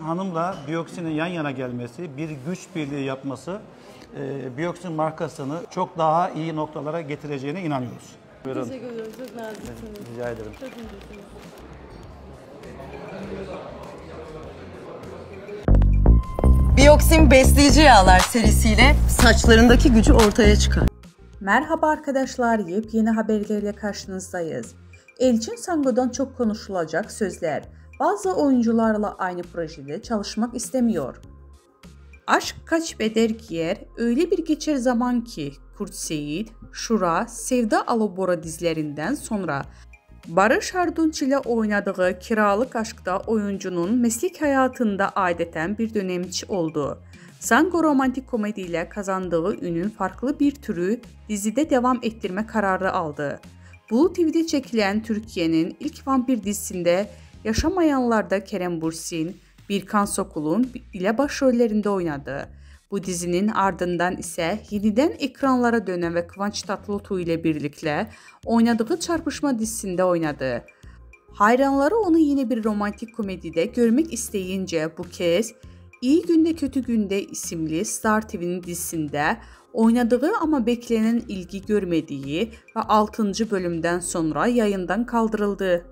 Hanım'la Bioxy'nin yan yana gelmesi, bir güç birliği yapması Bioxy markasını çok daha iyi noktalara getireceğine inanıyoruz. Buyurun. Teşekkür ederim. Çok naziksiniz. Rica ederim. Çok incesiniz. Bioxin besleyici yağlar serisiyle saçlarındaki gücü ortaya çıkar. Merhaba arkadaşlar, yepyeni haberlerle karşınızdayız. Elçin Sango'dan çok konuşulacak sözler. Bazı oyuncularla aynı projede çalışmak istemiyor. Aşk kaç beder giyer, öyle bir geçer zaman ki Kurt Seyit, Şura, Sevda Alabora dizilerinden sonra Barış Arduç ile oynadığı Kiralık Aşk'ta oyuncunun meslek hayatında adeten bir dönemçi oldu. Sango romantik komedi ile kazandığı ünün farklı bir türü dizide devam ettirme kararı aldı. Blue TV'de çekilen Türkiye'nin ilk vampir dizisinde Yaşamayanlar'da Kerem Bürsin, Birkan Sokul'un ile başrollerinde oynadı. Bu dizinin ardından ise yeniden ekranlara dönen ve Kıvanç Tatlıtuğ ile birlikte oynadığı Çarpışma dizisinde oynadı. Hayranları onu yine bir romantik komedide görmek isteyince bu kez İyi Günde Kötü Günde isimli Star TV'nin dizisinde oynadığı ama beklenen ilgi görmediği ve 6. bölümden sonra yayından kaldırıldı.